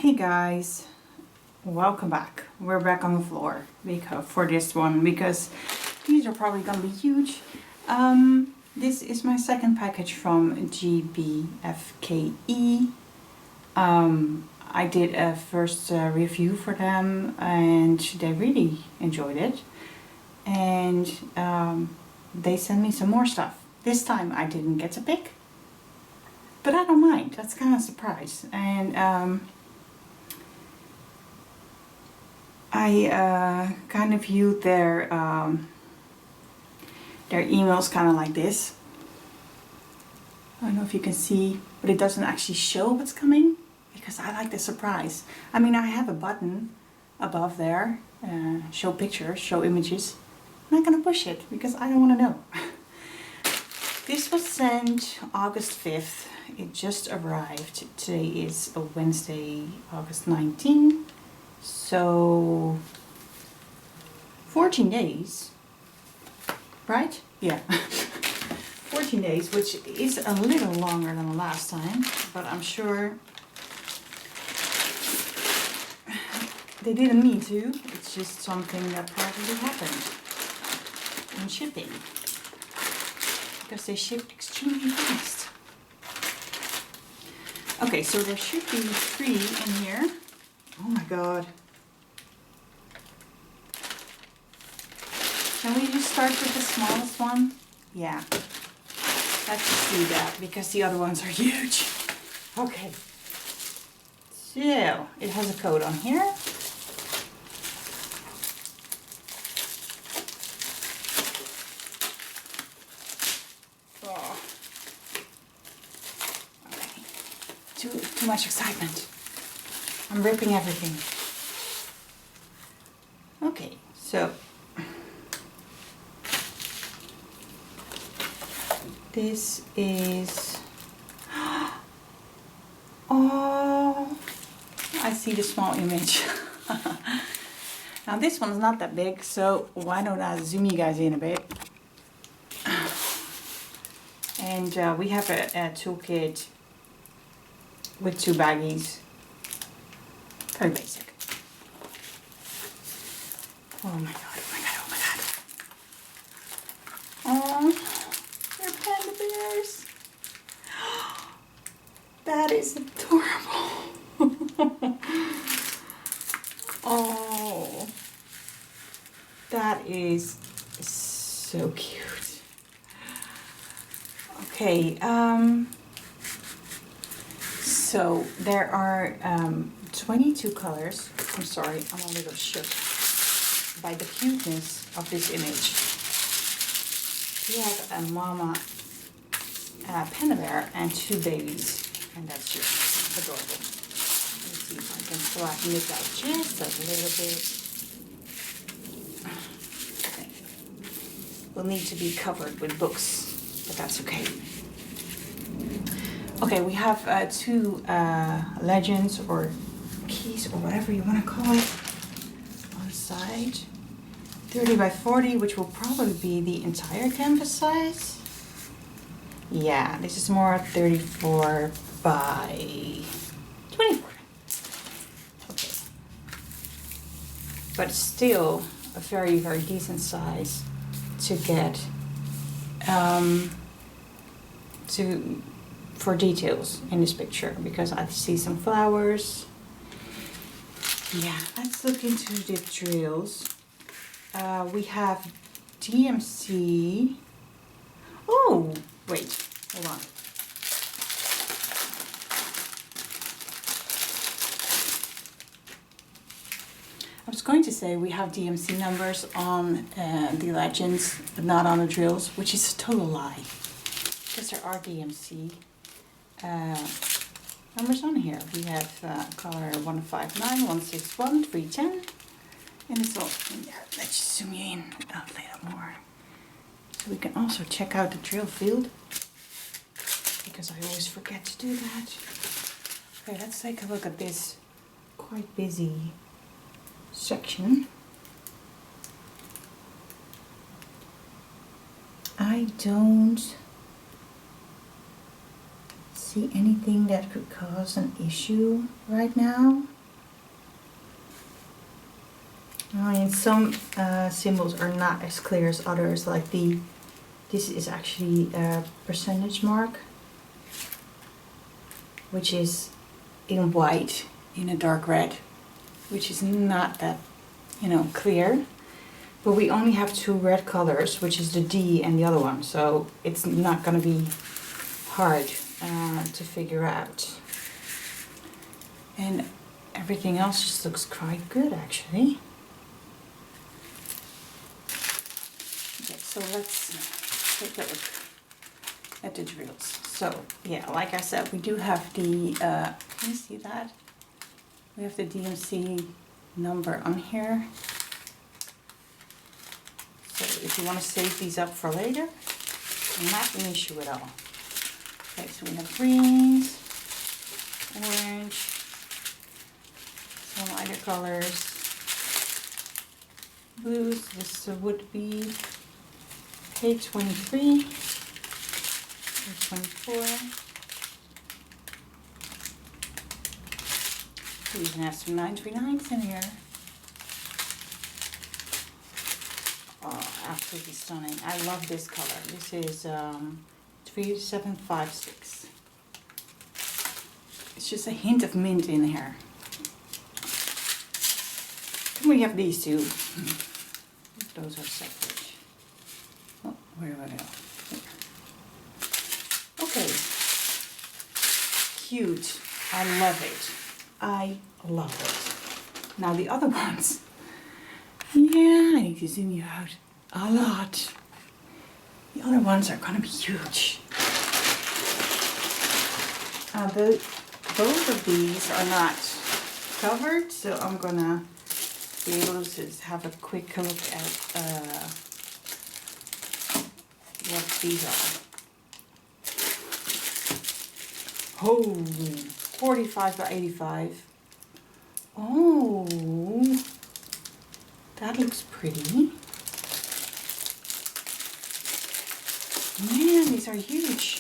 Hey guys, welcome back. We're back on the floor because for this one because these are probably gonna be huge. This is my second package from GBFKE. I did a first review for them and they really enjoyed it, and they sent me some more stuff. This time I didn't get to pick, but I don't mind. That's kind of a surprise. And I kind of viewed their emails kind of like this. I don't know if you can see, but it doesn't actually show what's coming because I like the surprise. I mean, I have a button above there, show pictures, show images. I'm not gonna push it because I don't want to know. This was sent August 5th. It just arrived. Today is a Wednesday, August 19th. So 14 days, right? Yeah. 14 days, which is a little longer than the last time, but I'm sure they didn't mean to. It's just something that probably happened in shipping because they shipped extremely fast. Okay, so there should be 3 in here. Oh my god. Can we just start with the smallest one? Yeah. Let's see that because the other ones are huge. Okay. So, it has a code on here. Oh. Okay. Too much excitement. I'm ripping everything. Okay, so this is, oh, I see the small image. Now this one's not that big, so why don't I zoom you guys in a bit. And we have a toolkit with 2 baggies. Very basic. Oh my god, oh my god, oh my god. Oh, they're panda bears. That is adorable. Oh, that is so cute. Okay, so there are 22 colors. I'm sorry, I'm a little shook by the cuteness of this image. We have a mama panda bear and 2 babies, and that's just adorable. Let's see if I can flatten it out just a little bit. Okay. We'll need to be covered with books, but that's okay. Okay, we have 2 legends or keys or whatever you want to call it on the side. 30 by 40, which will probably be the entire canvas size. Yeah, this is more 34 by 24. Okay. But still a very, very decent size to get for details in this picture, because I see some flowers. Yeah, let's look into the drills. We have DMC. Oh, wait, hold on. I was going to say we have DMC numbers on the legends, but not on the drills, which is a total lie. Because there are DMC numbers on here. We have color 159, 161, 310, and it's all in there. Let's just zoom you in a little more. So we can also check out the drill field, because I always forget to do that. Okay, let's take a look at this quite busy section. I don't see anything that could cause an issue right now. I mean, some symbols are not as clear as others, like this is actually a percentage mark, which is in white, in a dark red, which is not that, you know, clear. But we only have two red colors, which is the D and the other one, so it's not gonna be hard to figure out. And everything else just looks quite good, actually. Okay, so let's take a look at the drills. So yeah, like I said, we do have the, can you see that? We have the DMC number on here. So if you want to save these up for later, not an issue at all. Okay, so we have greens, orange, some lighter colors, blues. This would be page 23, page 24. We even have some 939s in here. Oh, absolutely stunning. I love this color. This is 3756. It's just a hint of mint in here. Then we have these two. Those are separate. Oh, where do I go? Here. Okay. Cute. I love it. I love it. Now the other ones. Yeah, I need to zoom you out a lot. The other ones are gonna be huge. Both of these are not covered, so I'm gonna be able to have a quick look at what these are. Holy, 45 by 85. Oh. That looks pretty. Man, these are huge.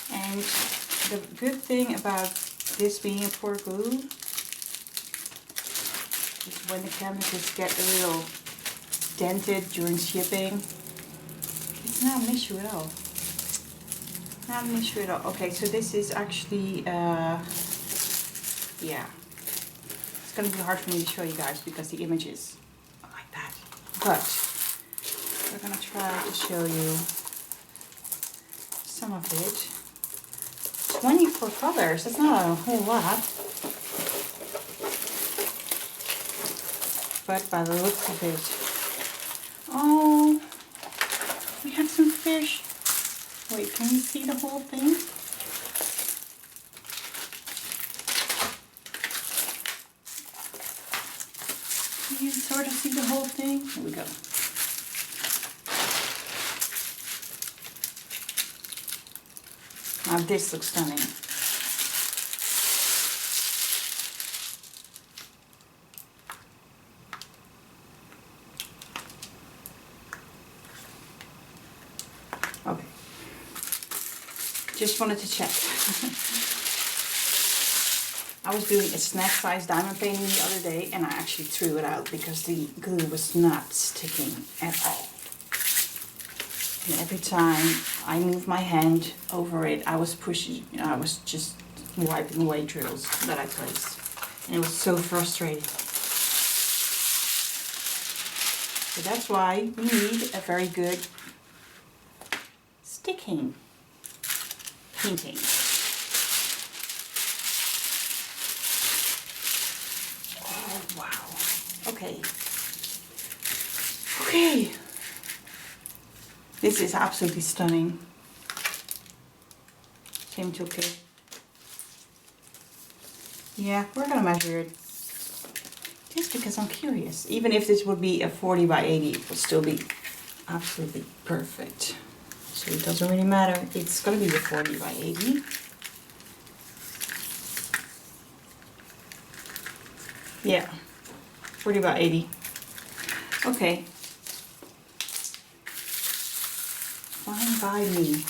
And the good thing about this being a pour glue, when the canvases get a little dented during shipping, it's not an issue at all. Not an issue at all. Okay, so this is actually, yeah. It's gonna be hard for me to show you guys because the images are like that. But we're gonna try to show you some of it. 24 colors, that's not a whole lot. But by the looks of it, oh, we have some fish. Wait, can you see the whole thing? Can you sort of see the whole thing? Here we go. Now this looks stunning. Okay, just wanted to check. I was doing a snack size diamond painting the other day and I actually threw it out because the glue was not sticking at all. And every time I moved my hand over it, I was pushing, you know, I was just wiping away drills that I placed. And it was so frustrating. So that's why we need a very good sticking painting. Oh wow. Okay. Okay. This is absolutely stunning. Same toolkit. Yeah, we're gonna measure it. Just because I'm curious. Even if this would be a 40 by 80, it would still be absolutely perfect. So it doesn't really matter. It's gonna be a 40 by 80. Yeah. 40 by 80. Okay. Fine by me.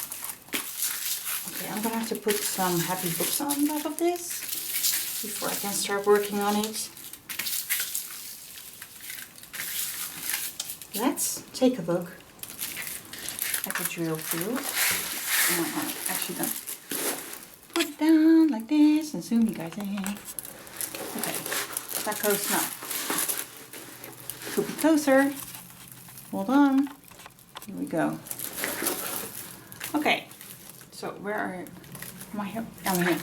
Okay, I'm gonna have to put some happy books on top of this before I can start working on it. Let's take a look at the drill field. Actually, don't put it down like this and zoom you guys in. Okay, that close now. Could be closer. Hold on. Here we go. Okay, so where are am I here? I'm here.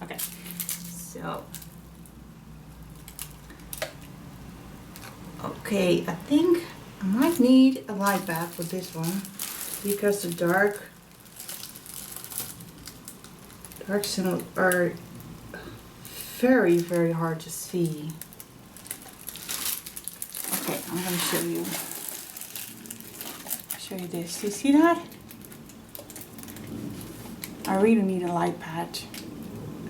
Okay, so okay, I think I might need a light bath with this one because the dark signals are very, very hard to see. Okay, I'm gonna show you. Show you this. Do you see that? I really need a light pad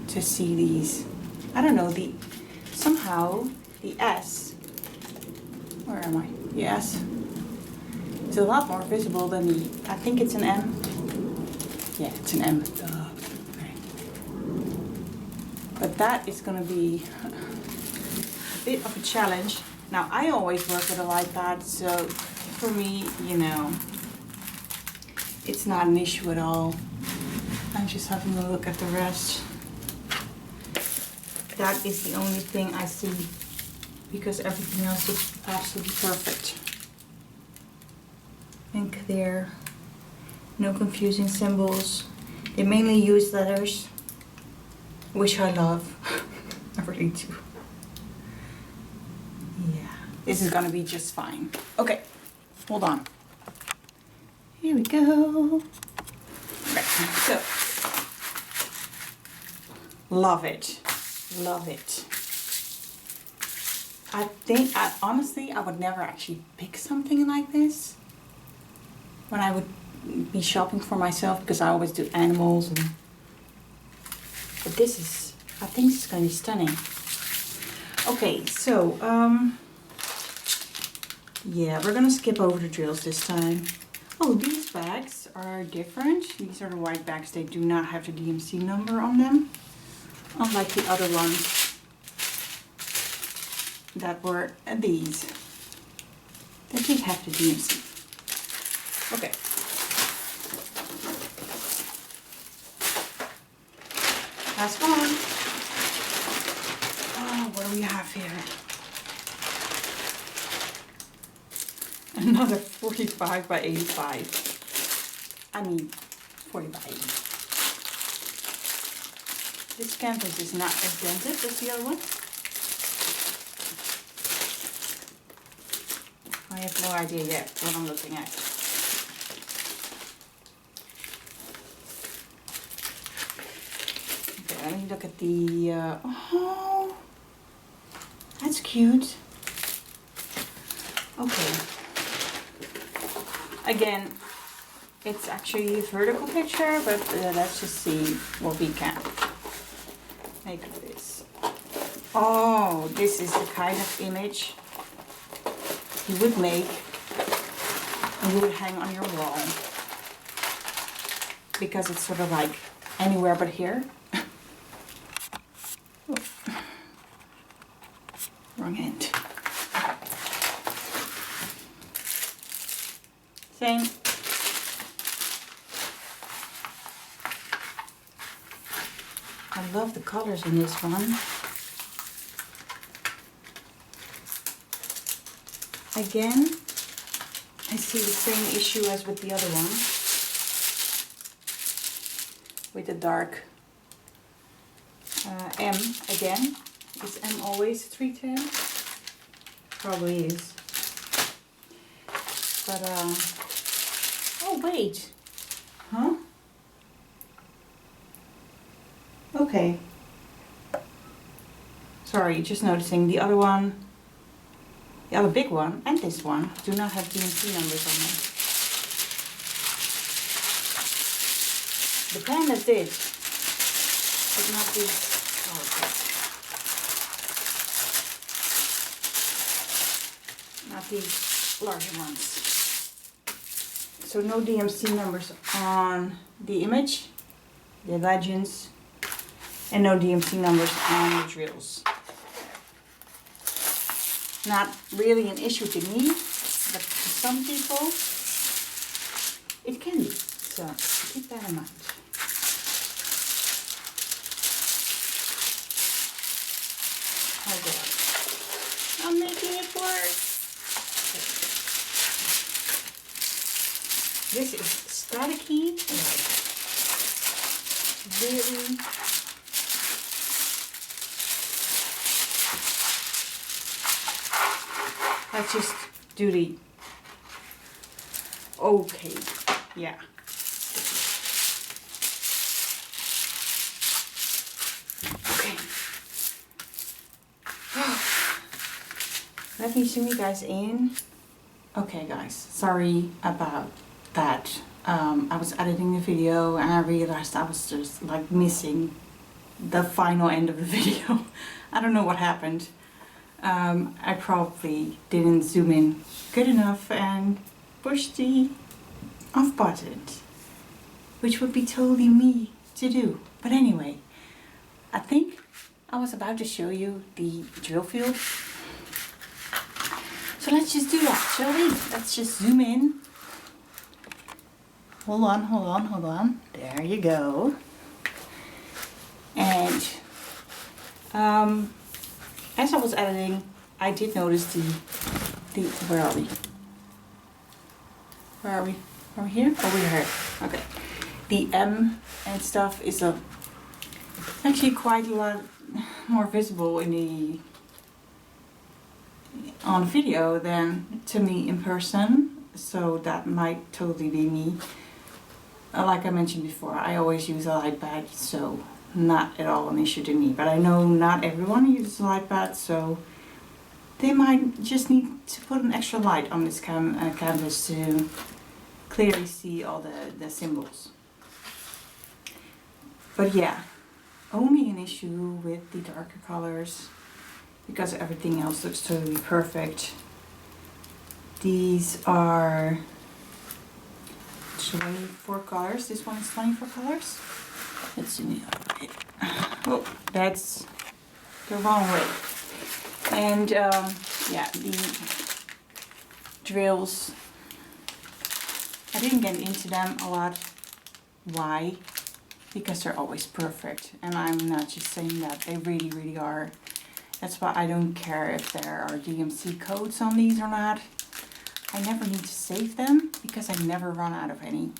to see these. I don't know, somehow the S, where am I? The S. It's a lot more visible than the, I think it's an M. Yeah, it's an M. Duh. Okay. But that is gonna be a bit of a challenge. Now, I always work with a light pad, so for me, you know, it's not an issue at all. I'm just having a look at the rest. That is the only thing I see because everything else is absolutely perfect and clear. No confusing symbols. They mainly use letters, which I love. I really do. Yeah, this is gonna be just fine. Okay, hold on. Here we go. Okay, so love it, love it. I think, honestly, I would never actually pick something like this when I would be shopping for myself because I always do animals. But this is, I think this is going to be stunning. Okay, so, yeah, we're going to skip over the drills this time. Oh, these bags are different. These are the white bags. They do not have the DMC number on them. Unlike the other ones that were these. They did have the DMC. Okay. Last one. Oh, what do we have here? Another 45 by 85. I mean, 40 by 80. This canvas is not as dented as the other one. I have no idea yet what I'm looking at. Okay, let me look at the, oh, that's cute. Okay. Again, it's actually a vertical picture, but let's just see what we can make of this. Oh, this is the kind of image you would make and you would hang on your wall because it's sort of like anywhere but here. Oh. Wrong end. Same. I love the colors in this one. Again, I see the same issue as with the other one. With the dark M again. Is M always 310? Probably is. But, oh wait. Huh? Okay. Sorry, just noticing the other one. The other big one and this one do not have DMC numbers on them. The pandas did, but not these. Oh, okay. not the larger ones. So no DMC numbers on the image, the legends, and no DMC numbers on the drills. Not really an issue to me, but to some people it can be. So keep that in mind. Oh God, I'm making it work. This is staticky, like really. Let's just do the, okay, yeah. Okay. Let me zoom you guys in. Okay guys, sorry about that. I was editing the video and I realized I was just like missing the final end of the video. I don't know what happened. I probably didn't zoom in good enough and push the off button, which would be totally me to do. But anyway, I think I was about to show you the drill field. So let's just do that, shall we? Let's just zoom in. Hold on, hold on, hold on. There you go. And as I was editing, I did notice the where are we? Where are we? Are we here? Oh, we're here. Okay. The M and stuff is actually quite a lot more visible on video than to me in person. So that might totally be me. Like I mentioned before, I always use a light pad, so not at all an issue to me. But I know not everyone uses a light pad, so they might just need to put an extra light on this canvas to clearly see all the symbols. But yeah, only an issue with the darker colors because everything else looks totally perfect. These are 24 colors. This one is 24 colors. Let's see. Oh, that's the wrong way. And yeah, the drills, I didn't get into them a lot. Why? Because they're always perfect. And I'm not just saying that, they really, really are. That's why I don't care if there are DMC codes on these or not. I never need to save them because I never run out of any.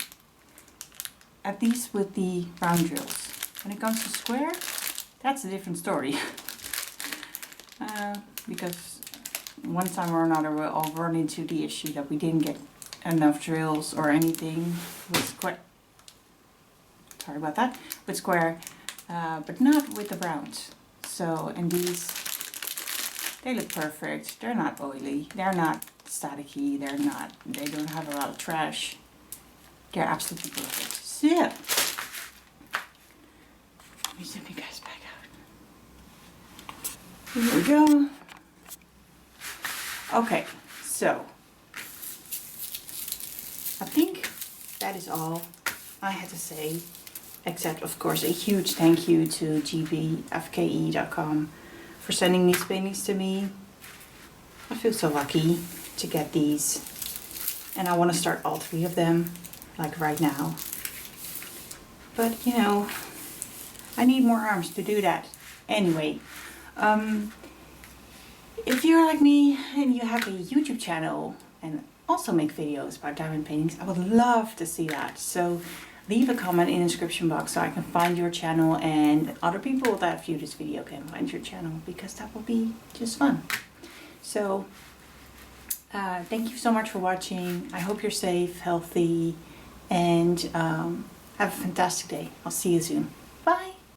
At least with the round drills. When it comes to square, that's a different story. Because one time or another we'll all run into the issue that we didn't get enough drills or anything with square. Sorry about that. With square, but not with the rounds. So, and these, they look perfect. They're not oily. They're not staticky. They don't have a lot of trash. They're absolutely perfect. So, yeah. Let me zip you guys back out. Here we go. Okay, so I think that is all I had to say, except of course a huge thank you to gbfke.com for sending these paintings to me. I feel so lucky to get these, and I want to start all three of them like right now. But you know, I need more arms to do that. Anyway, if you're like me and you have a YouTube channel and also make videos about diamond paintings, I would love to see that. So leave a comment in the description box so I can find your channel and other people that view this video can find your channel, because that will be just fun. So thank you so much for watching. I hope you're safe, healthy, and have a fantastic day. I'll see you soon. Bye.